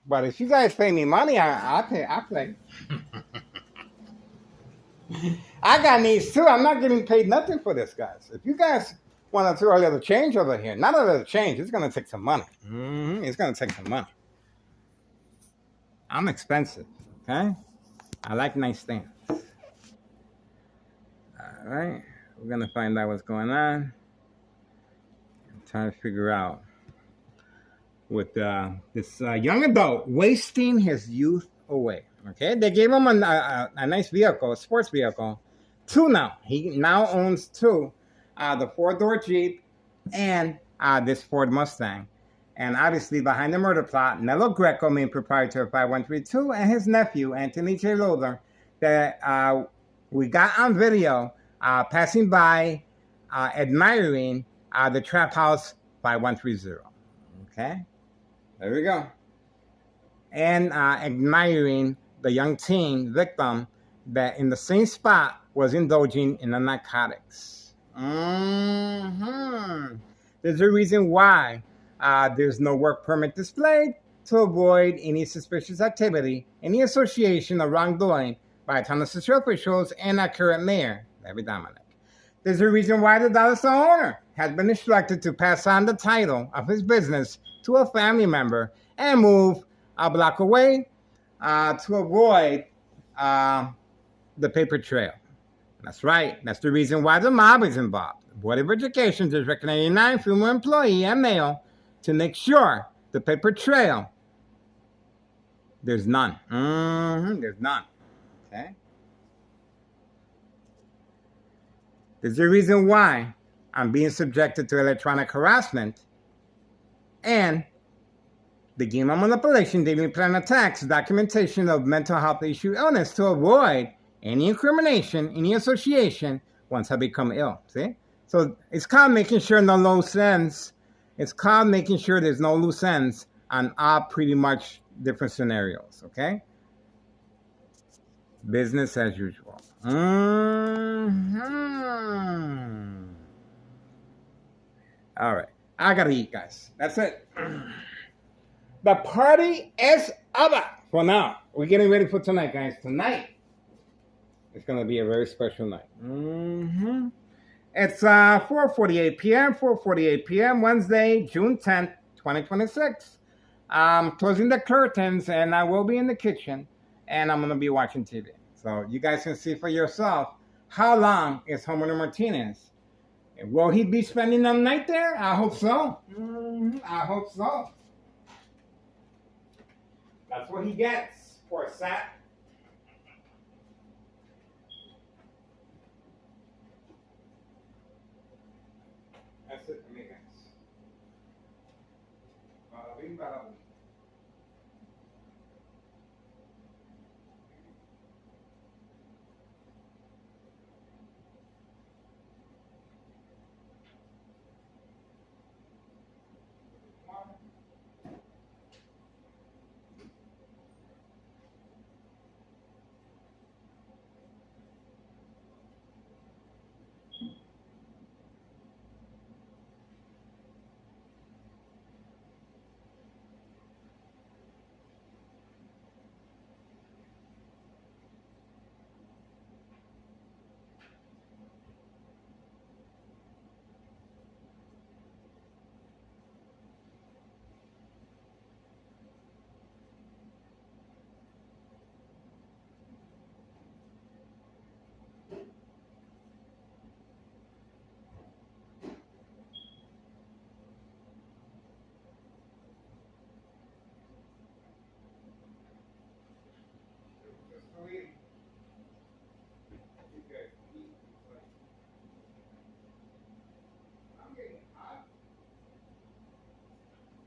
But if you guys pay me money, I play. I got needs too. I'm not getting paid nothing for this, guys. If you guys want to throw a little change over here, not a little change, it's gonna take some money. It's gonna take some money. I'm expensive, okay? I like nice things. All right, we're gonna find out what's going on. I'm trying to figure out with this young adult wasting his youth away. Okay, they gave him a nice vehicle, a sports vehicle, two now. He now owns two, the four-door Jeep and this Ford Mustang. And obviously, behind the murder plot, Nello Greco, main proprietor of 5132, and his nephew, Anthony J. Lothar, that we got on video passing by, admiring the trap house 5130. Okay? There we go. And admiring the young teen victim that in the same spot was indulging in the narcotics. There's a reason why there's no work permit displayed to avoid any suspicious activity, any association of wrongdoing by town officials and our current mayor, Larry Dominic. There's a reason why the dollar store owner has been instructed to pass on the title of his business to a family member and move a block away to avoid the paper trail. That's right. That's the reason why the mob is involved. The Board of Education District 99, female employee and male, to make sure the paper trail, there's none. There's none. Okay? There's a reason why I'm being subjected to electronic harassment and the game of manipulation, daily plan attacks, documentation of mental health issue illness to avoid any incrimination, any association once I become ill. See? So it's called making sure no loose ends. It's called making sure there's no loose ends on all pretty much different scenarios. Okay? Business as usual. All right. I gotta eat, guys. That's it. The party is over for now. We're getting ready for tonight, guys. Tonight it's going to be a very special night. It's 4:48 p.m., 4:48 p.m., Wednesday, June 10th, 2026. I'm closing the curtains, and I will be in the kitchen, and I'm going to be watching TV. So you guys can see for yourself how long is Homer Martinez. Will he be spending the night there? I hope so. I hope so. That's what he gets for a sack. That's it for me, guys. Bada bing, bada boom. Just go eat. You guys eat. I'm getting hot.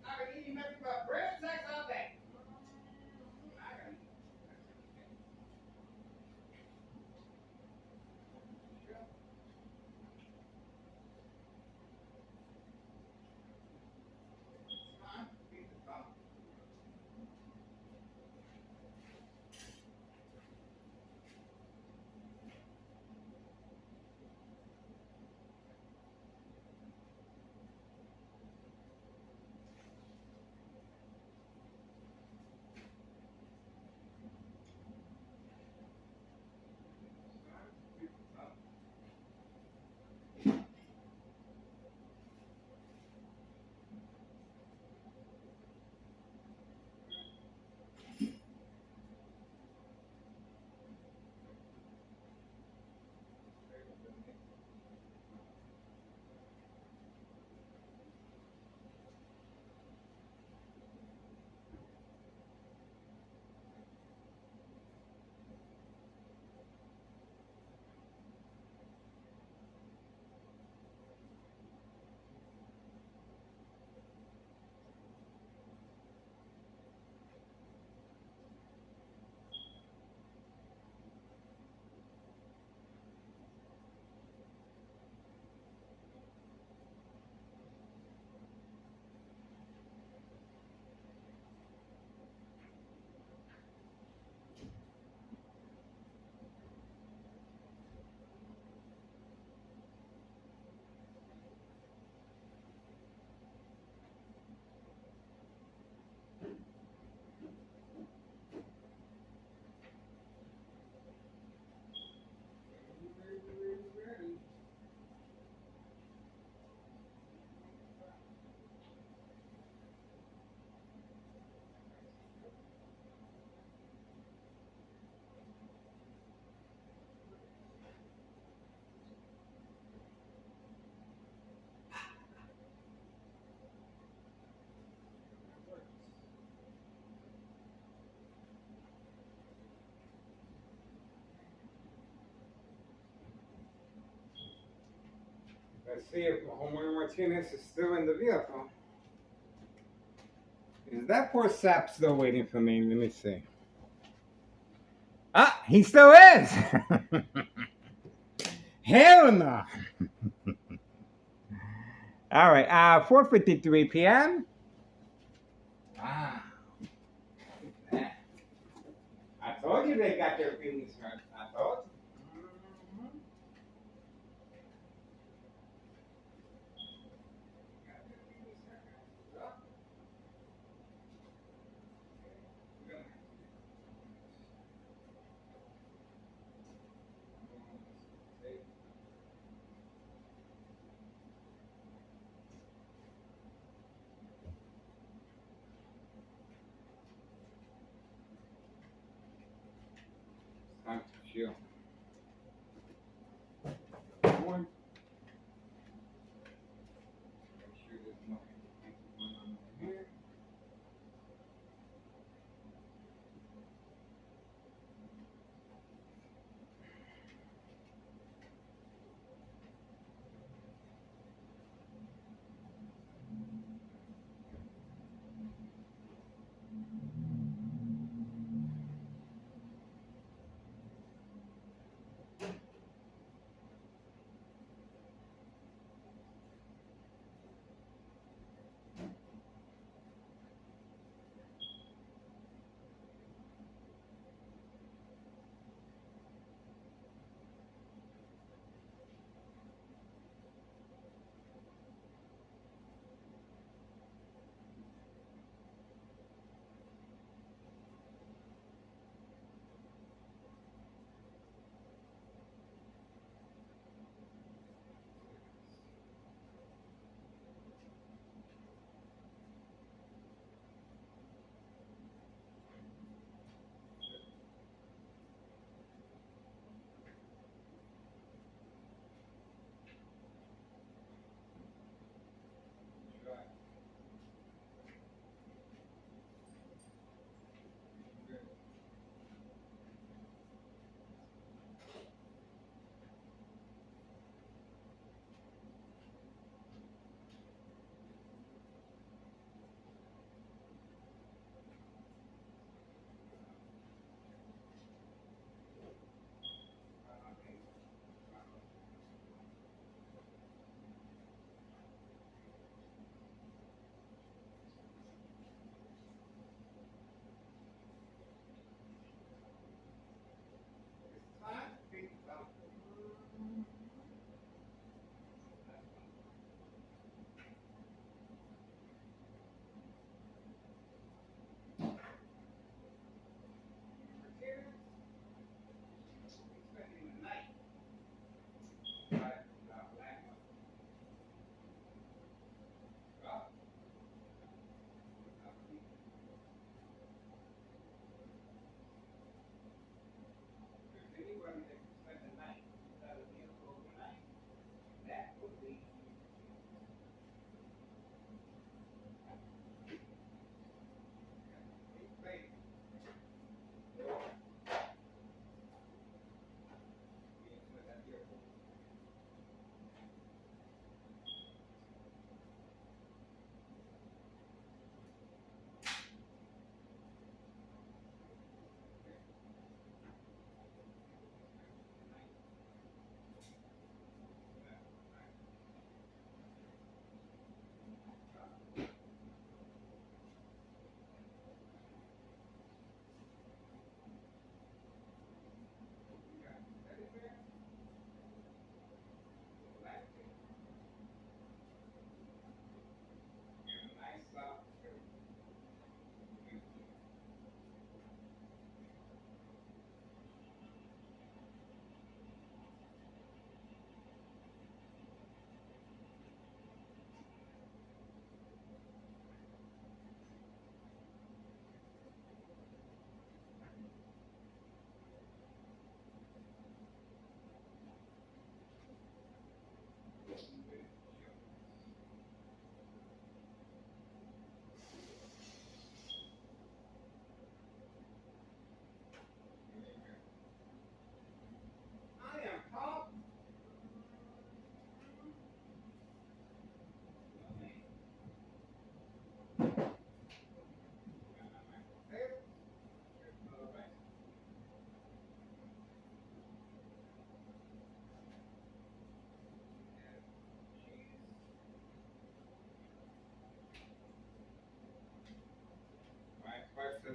I've been eating nothing but bread snacks all day. I gotta eat. Let's see if Homer Martinez is still in the vehicle. Is that poor sap still waiting for me? Let me see. Ah, he still is. Hell no. All right, 4:53 p.m. Ah, I told you they got their feelings hurt. I told you. Mhm. Time to chill. One. Make sure there's no anything going on here.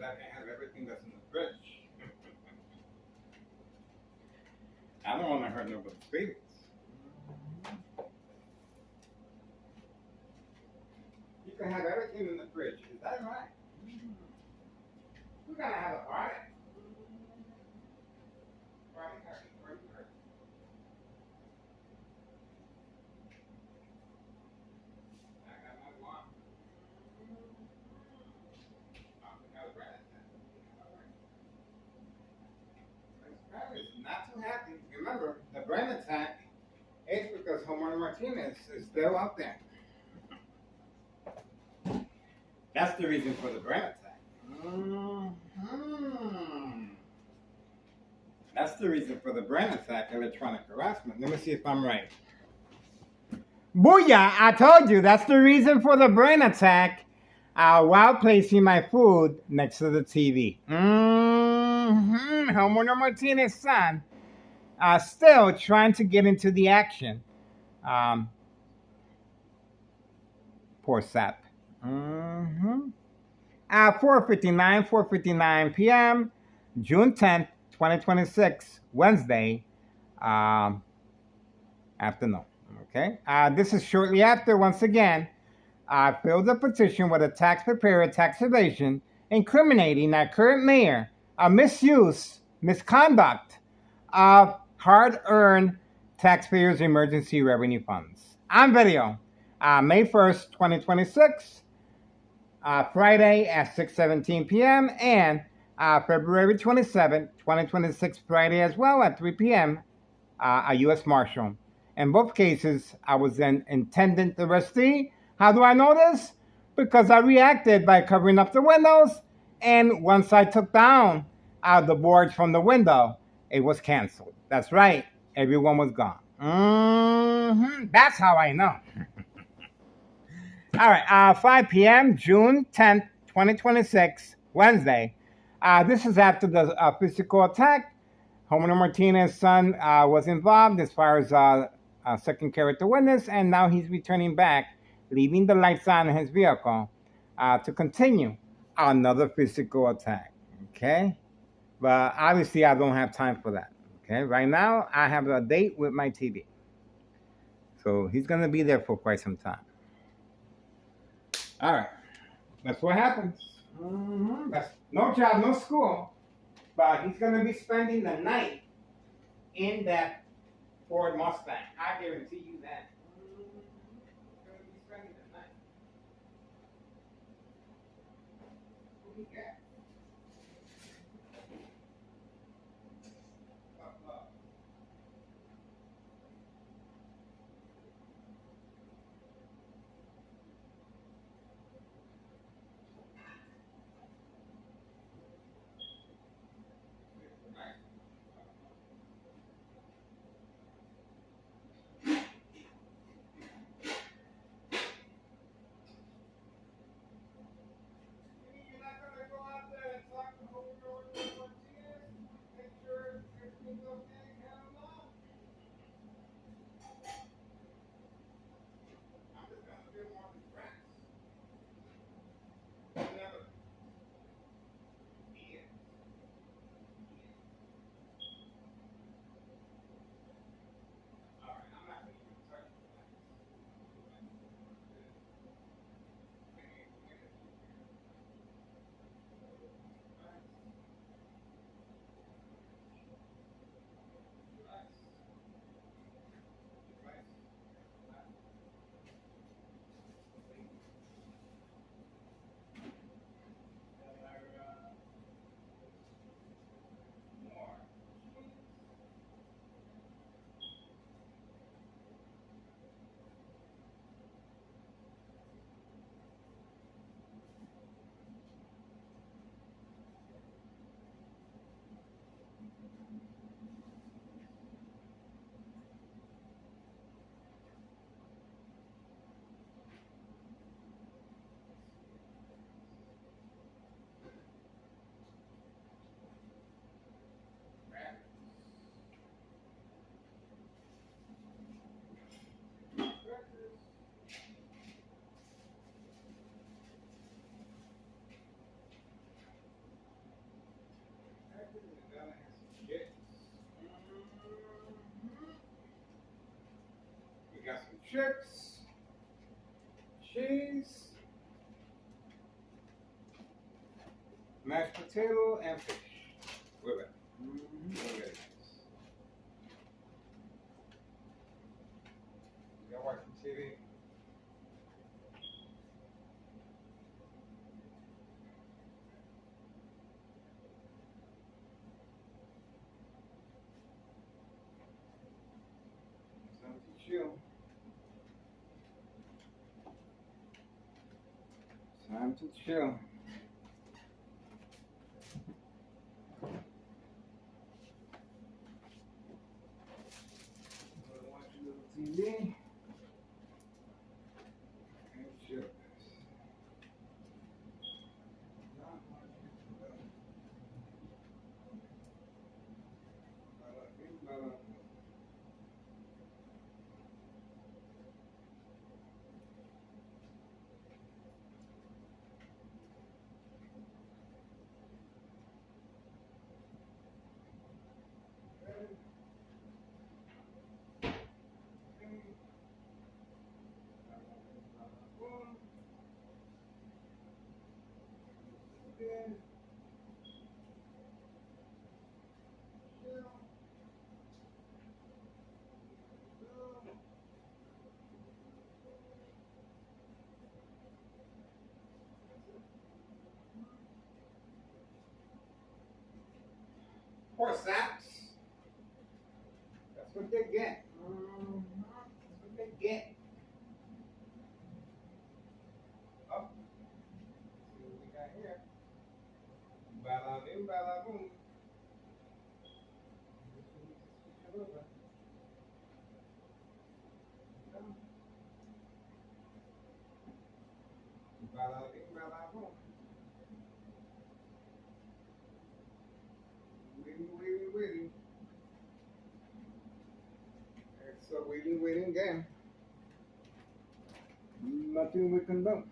because I can't have everything that's in the fridge. I don't want to hurt nobody's feelings. You can have everything in the fridge. Is that right? We're gonna have a party. Not too happy. Remember, the brain attack is because Homer Martinez is still up there. That's the reason for the brain attack. That's the reason for the brain attack, electronic harassment. Let me see if I'm right. Booyah! I told you, that's the reason for the brain attack while placing my food next to the TV. Homer Martinez's son still trying to get into the action. Poor sap. 4:59 p.m., June 10th, 2026, Wednesday afternoon. Okay. This is shortly after, once again, I filed a petition with a tax preparer, tax evasion, incriminating our current mayor of misconduct of hard-earned taxpayers' emergency revenue funds. On video, May 1st, 2026, Friday at 6:17 p.m. and February 27th, 2026, Friday as well at 3 p.m., a U.S. Marshal. In both cases, I was an intended arrestee. How do I know this? Because I reacted by covering up the windows, and once I took down the boards from the window, it was canceled. That's right. Everyone was gone. That's how I know. All right, 5 p.m., June 10th, 2026, Wednesday. This is after the physical attack. Homer Martinez's son was involved as far as second character witness, and now he's returning back, leaving the lights on in his vehicle to continue another physical attack. Okay? But obviously, I don't have time for that. Okay? Right now, I have a date with my TV. So he's going to be there for quite some time. All right. That's what happens. That's no job, no school. But he's going to be spending the night in that Ford Mustang. I guarantee you that. He's going to be spending the night. What do you got? Yes. We got some chips, cheese, mashed potato, and fish. Wait a minute. Look at this. Y'all watching TV? Time to chill. Time to chill. Watch a little TV. And chill. Poor saps. That's what they get. That's what they get. Oh, see what we got here. Bada bing, bada boom. Bada bing, bada boom. Waiting. It's a waiting game. Nothing we can do.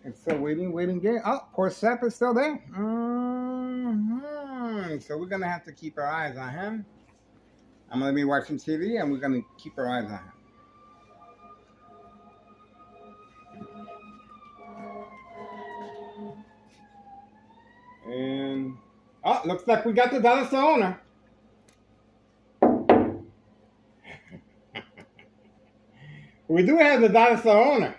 It's a waiting game. Oh, poor Sap is still there. So we're gonna have to keep our eyes on him. I'm gonna be watching TV, and we're gonna keep our eyes on him. And oh, looks like we got the dollar store owner. We do have the dollar store owner.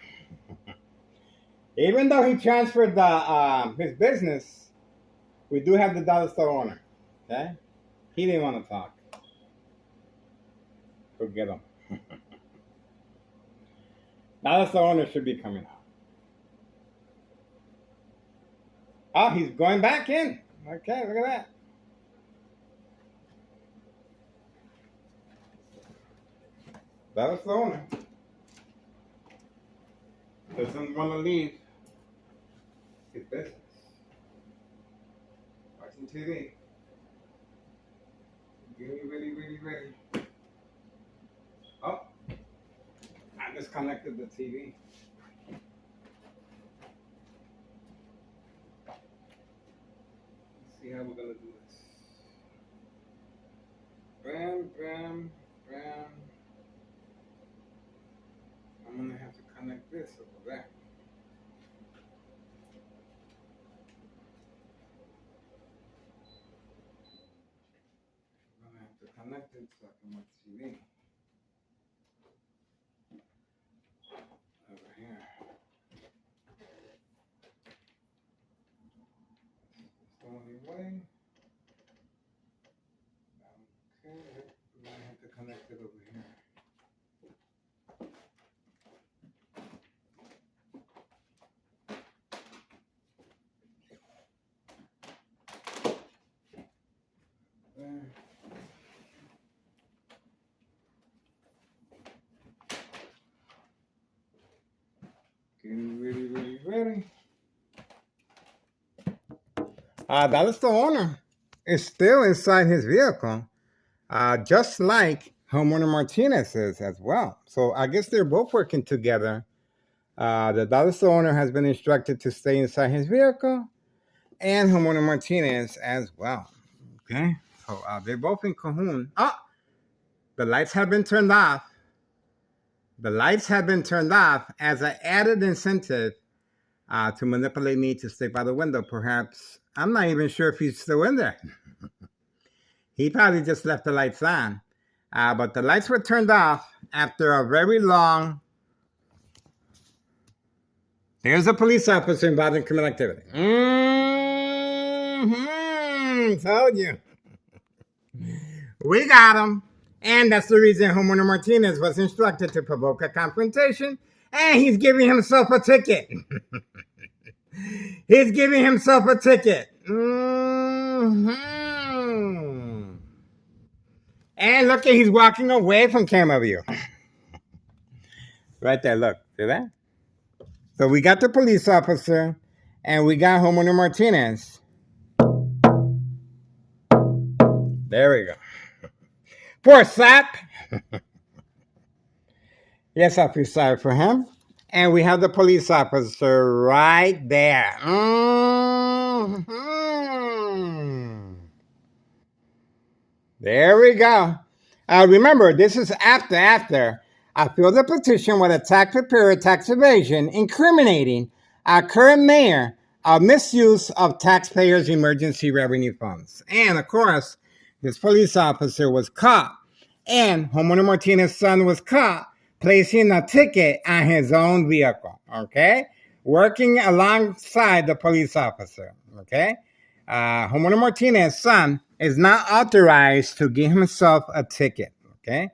Even though he transferred the his business, we do have the dollar store owner. Okay? He didn't want to talk. Forget him. Dollar store owner should be coming out. Oh, he's going back in. Okay, look at that. Dollar store owner doesn't want to leave his business. Watching TV. Getting ready. Oh, I disconnected the TV. Let's see how we're gonna do this. Bam. I'm gonna have to connect this over there. I'm gonna have to connect it so I can watch TV. Over here. It's the only way. Okay, we're gonna have to connect it over here. Getting ready. That is the owner. Is still inside his vehicle, just like homeowner Martinez is as well. So I guess they're both working together. The dollar store owner has been instructed to stay inside his vehicle, and Homeowner Martinez as well. Okay, so they're both in cahoon. Oh, the lights have been turned off. The lights have been turned off as an added incentive to manipulate me to stay by the window. Perhaps, I'm not even sure if he's still in there. He probably just left the lights on. But the lights were turned off after a very long... There's a police officer involved in criminal activity. Told you. We got him. And that's the reason Homeowner Martinez was instructed to provoke a confrontation. And he's giving himself a ticket. He's giving himself a ticket. And look, he's walking away from camera view. Right there, look. See that? So we got the police officer, and we got Homeowner Martinez. There we go. For a slap. Yes, I feel sorry for him. And we have the police officer right there. There we go. Remember, this is after. I filled the petition with a tax preparer, tax evasion, incriminating our current mayor of misuse of taxpayers' emergency revenue funds. And, of course, this police officer was caught, and Homeowner Martinez's son was caught placing a ticket on his own vehicle, okay? Working alongside the police officer, okay? Homeowner Martinez's son is not authorized to give himself a ticket, okay?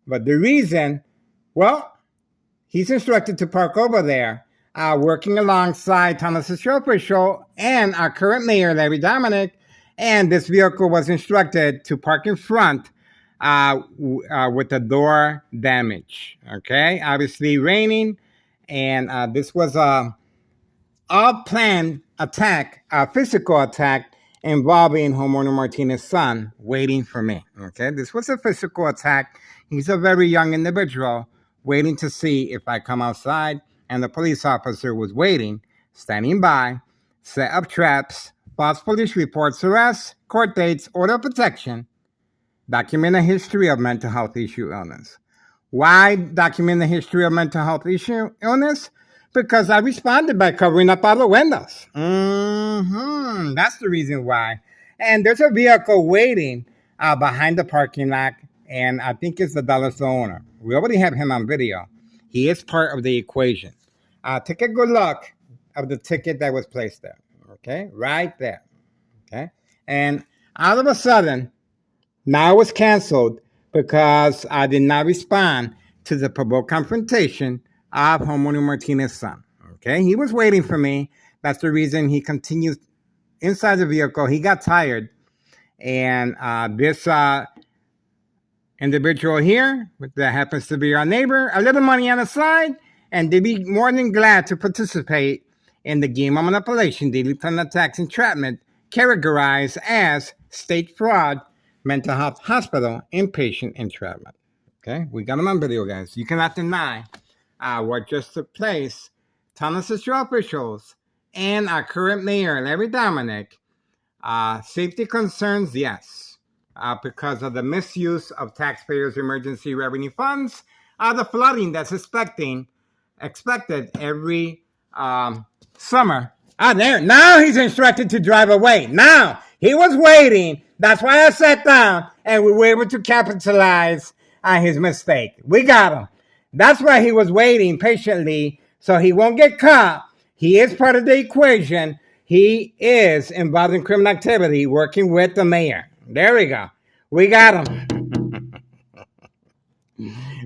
But the reason, well, he's instructed to park over there, working alongside Thomas Official and our current mayor, Larry Dominic, and this vehicle was instructed to park in front with the door damage. Okay, obviously raining, and this was a all-planned attack, a physical attack involving Homeowner Martinez's son waiting for me. Okay, this was a physical attack. He's a very young individual waiting to see if I come outside, and the police officer was waiting, standing by, set up traps, false police reports, arrests, court dates, order of protection, document a history of mental health issue illness. Why document the history of mental health issue illness? Because I responded by covering up all the windows. That's the reason why. And there's a vehicle waiting behind the parking lot, and I think it's the dollar store owner. We already have him on video. He is part of the equation. Take a good look of the ticket that was placed there. Okay, right there. Okay, and all of a sudden, now it was canceled because I did not respond to the provoked confrontation of Homeowner Martinez's son. Okay, he was waiting for me. That's the reason he continued inside the vehicle. He got tired, and this individual here, that happens to be our neighbor, a little money on the side, and they'd be more than glad to participate in the game of manipulation, daily plan tax entrapment, categorized as state fraud, mental health hospital, inpatient entrapment. Okay, we got them on video, guys. You cannot deny what just took place. Thomas officials and our current mayor, Larry Dominic, safety concerns, yes, because of the misuse of taxpayers' emergency revenue funds, the flooding that's expected every summer. There. Now he's instructed to drive away. Now, he was waiting. That's why I sat down, and we were able to capitalize on his mistake. We got him. That's why he was waiting patiently, so he won't get caught. He is part of the equation. He is involved in criminal activity, working with the mayor. There we go. We got him.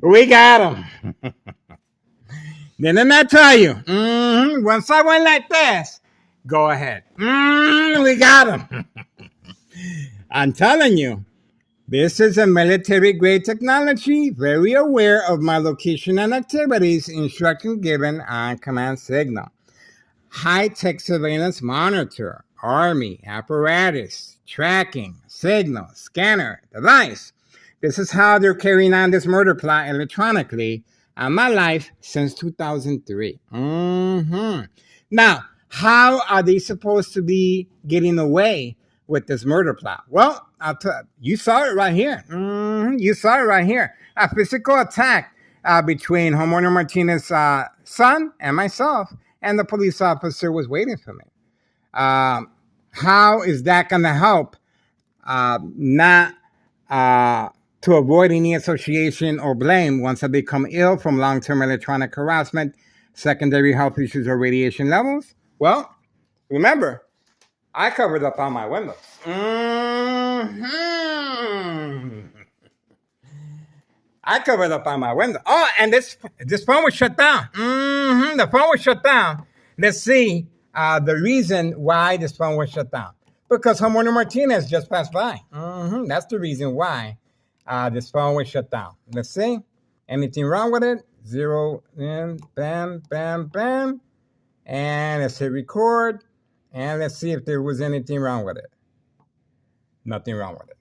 We got him. Didn't I tell you? Once I went like this, go ahead. We got him. I'm telling you, this is a military-grade technology, very aware of my location and activities, instruction given on command signal. High-tech surveillance monitor, army, apparatus, tracking, signal, scanner, device. This is how they're carrying on this murder plot electronically on my life since 2003. Now, How are they supposed to be getting away with this murder plot? Well, you saw it right here. You saw it right here. A physical attack between homeowner Martinez's son and myself, and the police officer was waiting for me. How is that going to help not to avoid any association or blame once I become ill from long-term electronic harassment, secondary health issues, or radiation levels? Well, remember, I covered up all my windows. I covered up on my window. Oh, and this phone was shut down. The phone was shut down. Let's see the reason why this phone was shut down. Because homeowner Martinez just passed by. That's the reason why this phone was shut down. Let's see. Anything wrong with it? 0, and bam, bam, bam. And let's hit record. And let's see if there was anything wrong with it. Nothing wrong with it.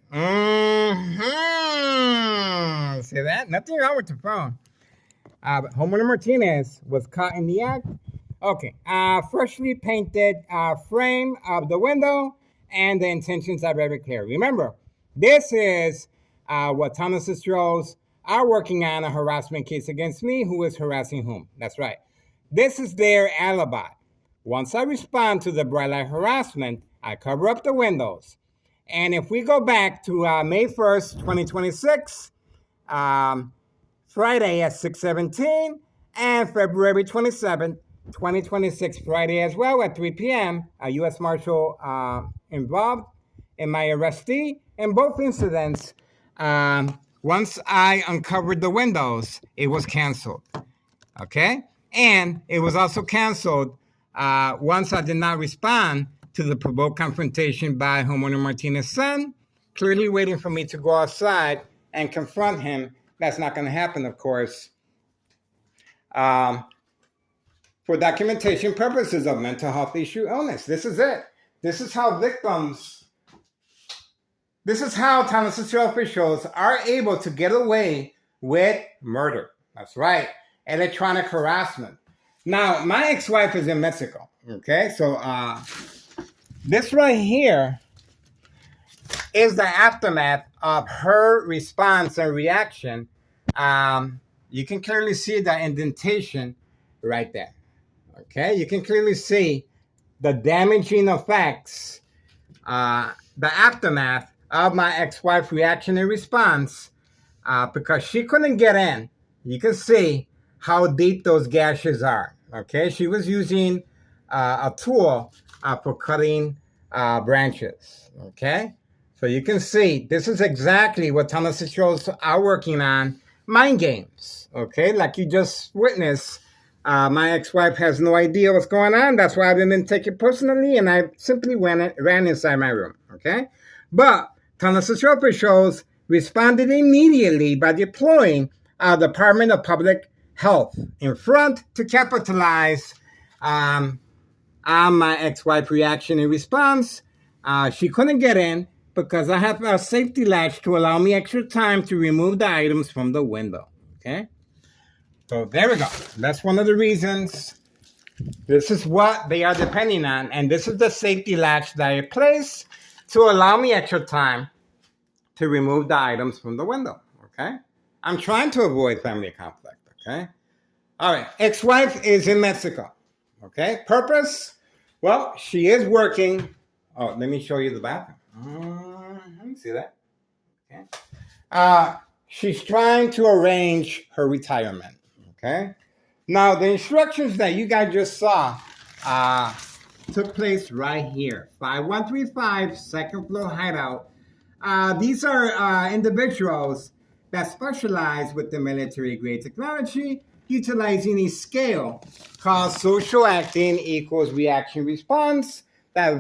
See that? Nothing wrong with the phone. But homeowner Martinez was caught in the act. Okay. Freshly painted frame of the window, and the intentions are very clear. Remember, this is what Thomas Strohs are working on, a harassment case against me. Who is harassing whom? That's right. This is their alibi. Once I respond to the bright light harassment, I cover up the windows. And if we go back to May 1st, 2026, Friday at 6:17, and February 27th, 2026, Friday as well at 3 p.m., a U.S. Marshal involved in my arrestee. In both incidents, once I uncovered the windows, it was canceled. Okay? And it was also canceled once I did not respond to the provoked confrontation by homeowner Martinez's son, clearly waiting for me to go outside and confront him. That's not going to happen, of course, for documentation purposes of mental health issue illness. This is it. This is how Thomas Stroh officials are able to get away with murder. That's right. Electronic harassment. Now, my ex-wife is in Mexico. Okay, so this right here is the aftermath of her response and reaction. You can clearly see the indentation right there. Okay, you can clearly see the damaging effects, the aftermath of my ex-wife's reaction and response, because she couldn't get in. You can see how deep those gashes are. Okay, she was using a tool for cutting branches. Okay, so you can see this is exactly what Thomas Strohs are working on, mind games. Okay, like you just witnessed, my ex-wife has no idea what's going on. That's why I didn't take it personally, and I simply ran inside my room. Okay, but Thomas Strohs officials responded immediately by deploying the Department of Public Health in front to capitalize on my ex-wife reaction and response. She couldn't get in because I have a safety latch to allow me extra time to remove the items from the window. Okay, so there we go. That's one of the reasons. This is what they are depending on, and this is the safety latch that I place to allow me extra time to remove the items from the window. Okay, I'm trying to avoid family conflict. Okay, all right. Ex-wife is in Mexico. Okay, purpose? Well, she is working. Oh, let me show you the bathroom. Let me see that. Okay. She's trying to arrange her retirement. Okay. Now, the instructions that you guys just saw took place right here. 5135 second floor hideout. These are individuals that specialize with the military-grade technology, utilizing a scale called social acting equals reaction response, that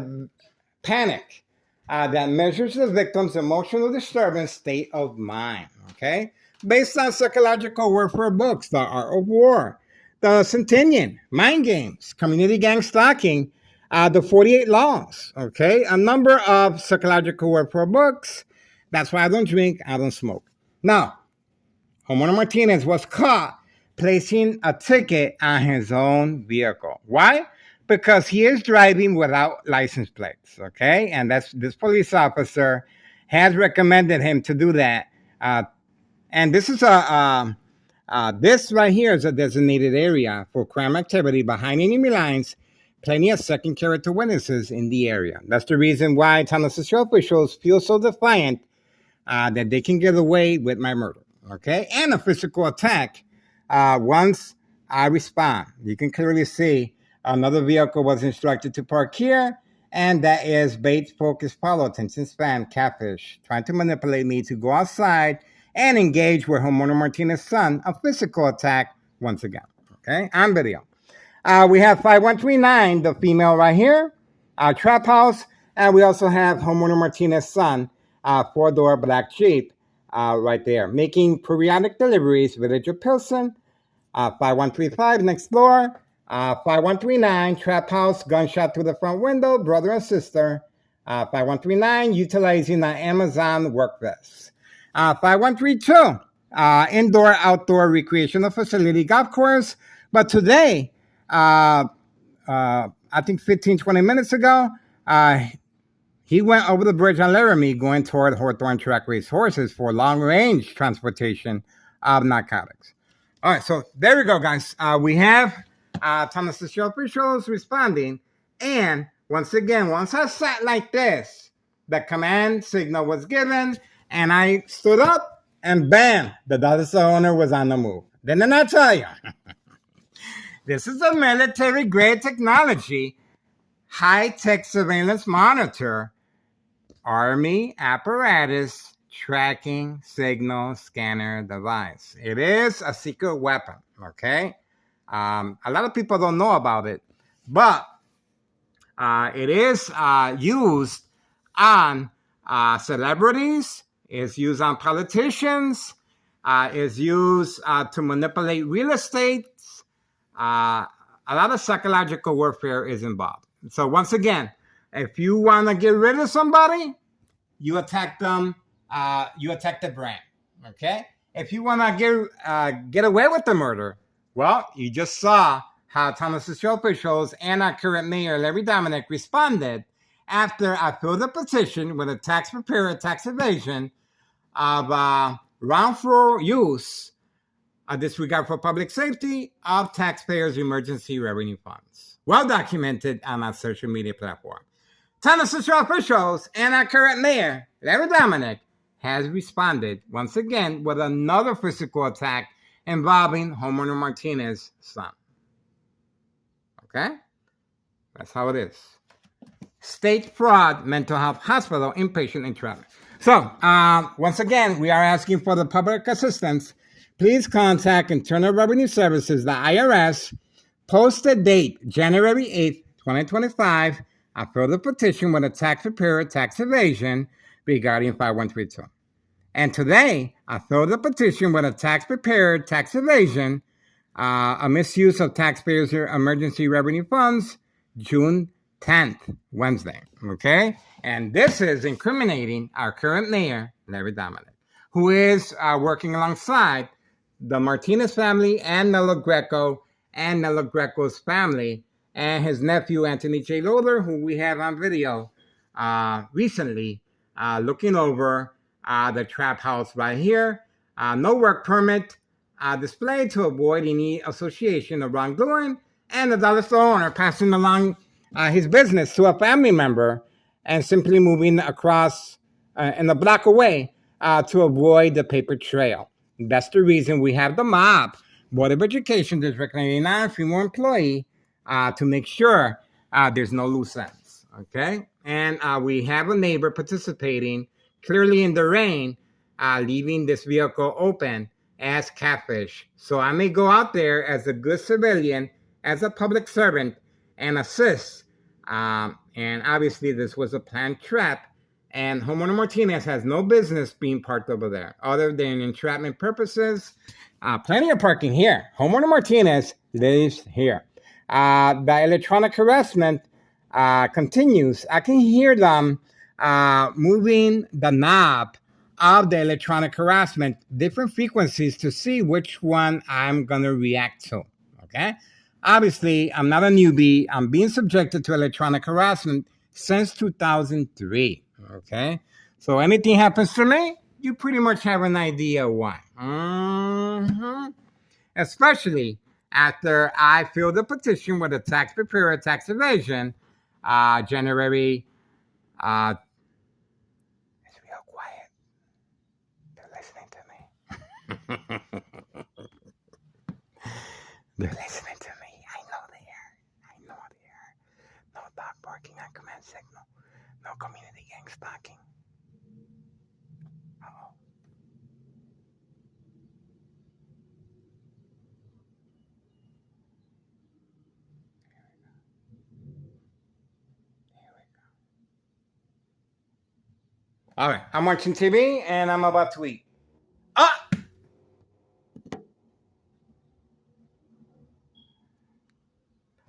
panic, that measures the victim's emotional disturbance state of mind, okay? Based on psychological warfare books, The Art of War, the Centennial, Mind Games, Community Gang Stalking, the 48 Laws, okay? A number of psychological warfare books. That's why I don't drink, I don't smoke. Now, homeowner Martinez was caught placing a ticket on his own vehicle. Why? because he is driving without license plates, okay? And this police officer has recommended him to do that. And this right here is a designated area for crime activity behind enemy lines. Plenty of second character witnesses in the area. That's the reason why Thomas Show officials feel so defiant that they can get away with my murder, okay? And a physical attack once I respond. You can clearly see another vehicle was instructed to park here, and that is bait, focus, follow, attention span, catfish, trying to manipulate me to go outside and engage with homeowner Martinez's son, a physical attack once again, okay? On video. We have 5139, the female right here, trap house, and we also have homeowner Martinez's son, four-door black Jeep, right there, making periodic deliveries, Village of Pilsen, 5135, next floor, 5139, trap house, gunshot through the front window, brother and sister, 5139, utilizing the Amazon work vest. 5132, indoor-outdoor recreational facility golf course, but today, I think 15, 20 minutes ago, he went over the bridge on Laramie going toward Hawthorne Track Race Horses for long-range transportation of narcotics. All right, so there we go, guys. We have Thomas the Show officials responding. And once again, once I sat like this, the command signal was given, and I stood up, and bam, the dollar store owner was on the move. Didn't I tell you? This is a military-grade technology, high-tech surveillance monitor, Army apparatus, tracking signal scanner device. It is a secret weapon, okay? A lot of people don't know about it, but it is used on celebrities, is used on politicians, is used to manipulate real estate. A lot of psychological warfare is involved. So once again, if you want to get rid of somebody, you attack them. You attack the brand. Okay. If you want to get away with the murder, well, you just saw how Thomas's Show officials and our current mayor Larry Dominic responded after I filled a petition with a tax preparer tax evasion of wrongful use, a disregard for public safety of taxpayers' emergency revenue funds. Well documented on our social media platform. Thomas Show officials and our current mayor, Larry Dominic, has responded once again with another physical attack involving homeowner Martinez's son. Okay? That's how it is. State Fraud Mental Health Hospital inpatient entrapment. So, once again, we are asking for the public assistance. Please contact Internal Revenue Services, the IRS. Post the date, January 8th, 2025. I filed a petition with a tax preparer tax evasion regarding 5132. And today, I filed a petition with a tax preparer tax evasion, a misuse of taxpayers' emergency revenue funds, June 10th, Wednesday. Okay? And this is incriminating our current mayor, Larry Dominic, who is working alongside the Martinez family and Nello Greco and Nello Greco's family and his nephew, Anthony J. Loader, who we have on video recently, looking over the trap house right here. No work permit displayed to avoid any association of wrongdoing, and the dollar store owner passing along his business to a family member and simply moving across in a block away to avoid the paper trail. That's the reason we have the MOB, Board of Education District 99, female employee, to make sure there's no loose ends, okay? And we have a neighbor participating clearly in the rain, leaving this vehicle open as catfish. So I may go out there as a good civilian, as a public servant, and assist. And obviously this was a planned trap, and homeowner Martinez has no business being parked over there other than entrapment purposes. Plenty of parking here. Homeowner Martinez lives here. The electronic harassment continues. I can hear them moving the knob of the electronic harassment, different frequencies to see which one I'm going to react to. Okay? Obviously, I'm not a newbie. I'm being subjected to electronic harassment since 2003. Okay? So anything happens to me, you pretty much have an idea why. Especially after I filled the petition with a tax preparer tax evasion, January. It's real quiet. They're listening to me. They're listening to me. I know they are. I know they are. No dog barking on command signal. No community gang stalking. Uh-oh. All right, I'm watching TV and I'm about to eat. Ah!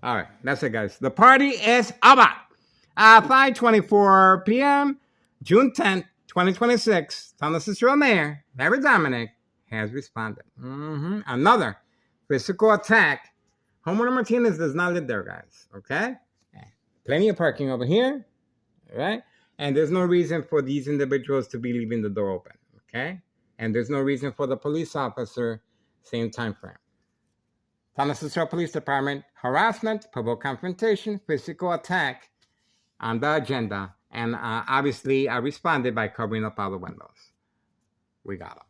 All right, that's it, guys. The party is over. 5:24 p.m., June 10th, 2026. Thomas Cicero Mayor, Larry Dominic, has responded. Another physical attack. Homeowner Martinez does not live there, guys. Okay? Plenty of parking over here. All right? And there's no reason for these individuals to be leaving the door open. Okay? And there's no reason for the police officer, same time frame. Thomas Cicero Police Department, harassment, provoked confrontation, physical attack on the agenda. And obviously, I responded by covering up all the windows. We got them.